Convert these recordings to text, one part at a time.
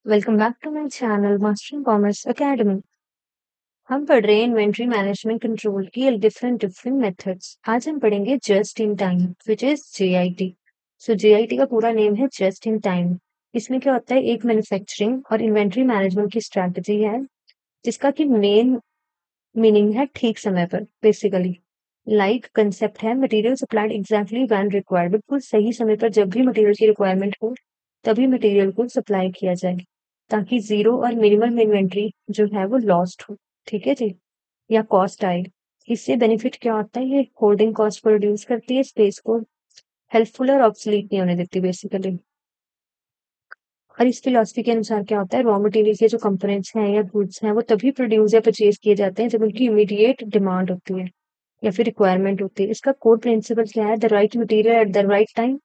Welcome back to my channel mastering commerce academy. हम पढ़ रहे हैं इन्वेंट्री मैनेजमेंट कंट्रोल की डिफरेंट डिफरेंट मेथड्स। आज हम पढ़ेंगे just in time which is JIT. JIT का पूरा नेम है जस्ट इन टाइम। इसमें क्या होता है, एक मैन्युफैक्चरिंग और इन्वेंट्री मैनेजमेंट की स्ट्रैटेजी है जिसका कि मेन मीनिंग है ठीक समय पर। बेसिकली लाइक कंसेप्ट है material supplied exactly when required, बिल्कुल सही समय पर जब भी मटेरियल की रिक्वायरमेंट हो तभी मटेरियल को सप्लाई किया जाए ताकि जीरो और मिनिमम इन्वेंट्री जो है वो लॉस्ट हो। ठीक है जी, या कॉस्ट आए। इससे बेनिफिट क्या होता है, ये होल्डिंग कॉस्ट को रिड्यूस करती है, स्पेस को हेल्पफुल और ऑब्सोलीट नहीं होने देती बेसिकली। और इस फिलॉसफी के अनुसार क्या होता है, रॉ मटेरियल के जो कंपोनेंट्स हैं या गुड्स हैं वो तभी प्रोड्यूस या परचेज किए जाते हैं जब उनकी इमीडिएट डिमांड होती है या फिर रिक्वायरमेंट होती है। इसका कोर प्रिंसिपल क्या है, the right material at the right time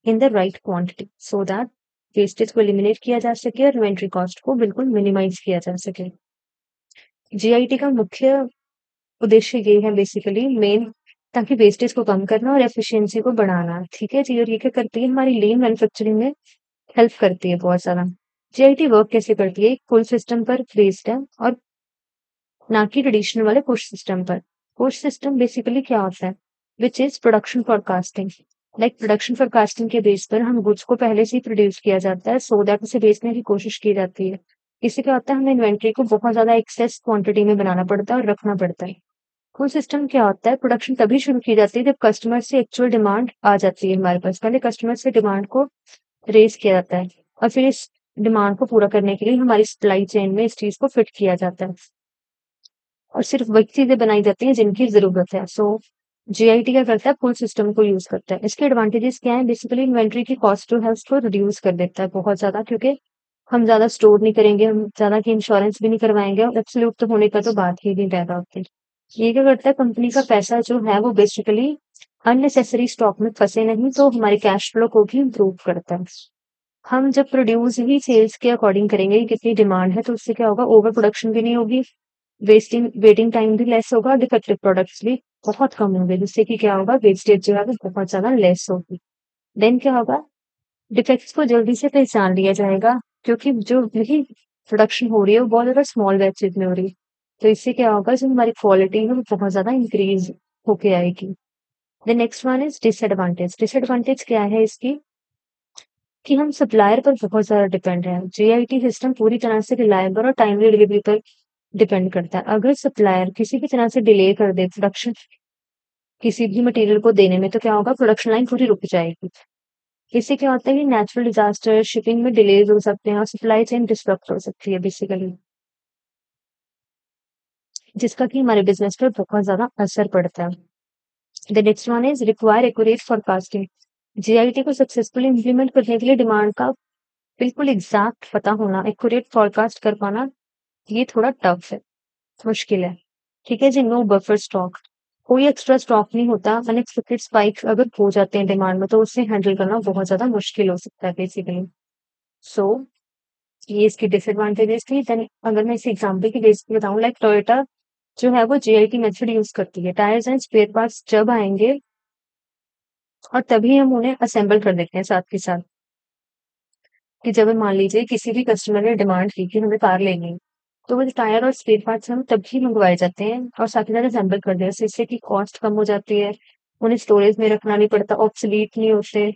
in the right quantity so that wastage को एलिमिनेट किया जा सके और इन्वेंट्री कॉस्ट को बिल्कुल मिनिमाइज किया जा सके। जीआईटी का मुख्य उद्देश्य ये है बेसिकली मेन, ताकि वेस्टेज को कम करना और एफिशिएंसी को बढ़ाना। ठीक है जी, और ये क्या करती है, हमारी लीन मैन्युफैक्चरिंग में हेल्प करती है बहुत ज्यादा। जीआईटी वर्क कैसे करती है, एक फुल सिस्टम पर बेस्ड है और ना कि ट्रेडिशनल वाले पुश सिस्टम पर। पुश सिस्टम बेसिकली क्या होता है, which is production forecasting. Like production forecasting के बेस पर हम गुड्स को पहले से ही प्रोड्यूस किया जाता है सो दैट उसे बेचने की कोशिश की जाती है। इससे क्या होता है, हमें इन्वेंट्री को बहुत ज्यादा एक्सेस क्वांटिटी में बनाना पड़ता है और रखना पड़ता है। पुल सिस्टम क्या होता है, प्रोडक्शन तभी शुरू की जाती है जब कस्टमर से एक्चुअल डिमांड आ जाती है हमारे पास। पहले कस्टमर से डिमांड को रेज किया जाता है और फिर इस डिमांड को पूरा करने के लिए हमारी सप्लाई चेन में इस चीज को फिट किया जाता है और सिर्फ वही चीजें बनाई जाती हैं जिनकी जरूरत है। जीआईटी क्या करता है, फुल सिस्टम को यूज करता है। इसके एडवांटेजेस क्या है, बेसिकली इन्वेंट्री की कॉस्ट जो है उसको रिड्यूस कर देता है बहुत ज्यादा, क्योंकि हम ज्यादा स्टोर नहीं करेंगे, हम ज्यादा की इंश्योरेंस भी नहीं करवाएंगे और एब्सोल्यूट तो होने का तो बात ही नहीं पैदा होती। ये क्या करता है, कंपनी का पैसा जो है वो बेसिकली अननेसेसरी स्टॉक में फंसे नहीं तो हमारे कैश फ्लो को भी इम्प्रूव करता है। हम जब प्रोड्यूस ही सेल्स के अकॉर्डिंग करेंगे कि कितनी डिमांड है तो उससे क्या होगा, ओवर प्रोडक्शन भी नहीं होगी, वेटिंग टाइम भी लेस होगा, डिफेक्टिव प्रोडक्ट्स भी बहुत कम होंगे, जिससे कि क्या होगा, वेस्टेज जो है वो बहुत ज्यादा लेस होगी। देन क्या होगा, डिफेक्ट्स को जल्दी से पहचान लिया जाएगा क्योंकि जो यही प्रोडक्शन हो रही है वो बहुत ज्यादा स्मॉल बैचेज में हो रही है। तो इससे क्या होगा, जो हमारी क्वालिटी है वो बहुत ज्यादा इंक्रीज होके आएगी। The next one is disadvantage. Disadvantage क्या है इसकी, कि हम सप्लायर पर बहुत ज्यादा डिपेंड है। जीआईटी सिस्टम पूरी तरह से रिलायबल और टाइमली डिलीवरी पर डिपेंड करता है। अगर सप्लायर किसी भी तरह से डिले कर दे प्रोडक्शन किसी भी मटेरियल को देने में तो क्या होगा, प्रोडक्शन लाइन पूरी रुक जाएगी। इससे क्या होता है कि नेचुरल डिजास्टर, शिपिंग में डिलेज हो सकते हैं और सप्लाई चेन डिस्टर्ब हो सकती है बेसिकली, जिसका कि हमारे बिजनेस पर बहुत ज्यादा असर पड़ता है। The next one is require accurate forecasting. JIT को सक्सेसफुली इंप्लीमेंट करने के लिए डिमांड का बिल्कुल एग्जैक्ट पता होना, एक्यूरेट फोरकास्ट कर पाना, ये थोड़ा टफ है, मुश्किल है। ठीक है जी, नो बफर स्टॉक, कोई एक्स्ट्रा स्टॉक नहीं होता। अनएक्सपेक्टेड स्पाइक अगर हो जाते हैं डिमांड में तो उससे हैंडल करना बहुत ज्यादा मुश्किल हो सकता है बेसिकली। सो ये इसकी डिसएडवांटेजेस थी। देन अगर मैं इस एग्जाम्पल की बेस पे बताऊं, लाइक टोयोटा जो है वो जीआईटी मेथड यूज करती है। टायर्स एंड स्पेयर पार्ट्स जब आएंगे और तभी हम उन्हें असेंबल कर देते हैं साथ के साथ, कि जब मान लीजिए किसी भी कस्टमर ने डिमांड की कि हमें कार लेनी है तो वो टायर और स्पेयर पार्ट्स हम तभी मंगवाए जाते हैं और साथ ही साथ असेंबल कर देते हैं। इससे कि कॉस्ट कम हो जाती है, उन्हें स्टोरेज में रखना नहीं पड़ता, ऑब्सोलीट नहीं होते।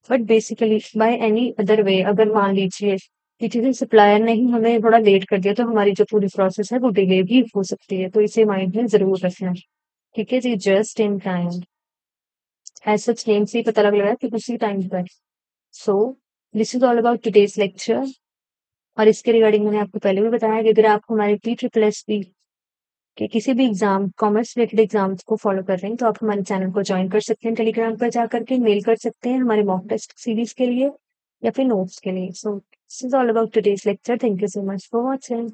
But basically by any other way अगर मान लीजिए कि किसी सप्लायर ने ही हमें थोड़ा लेट कर दिया तो हमारी जो पूरी प्रोसेस है वो डिले भी हो सकती है, तो इसे माइंड में जरूर रखना। ठीक है जी, just in time as such name से ही पता लग रहा है कि उसी टाइम पर। So this is all about today's lecture. और इसके रिगार्डिंग मैंने आपको पहले भी बताया कि अगर आप हमारे PSSSB के किसी भी एग्जाम, कॉमर्स रिलेटेड एग्जाम्स को फॉलो कर रहे हैं तो आप हमारे चैनल को ज्वाइन कर सकते हैं, टेलीग्राम पर जाकर के मेल कर सकते हैं हमारे मॉक टेस्ट सीरीज के लिए या फिर नोट्स के लिए। So this is all about today's lecture. Thank you so much for watching.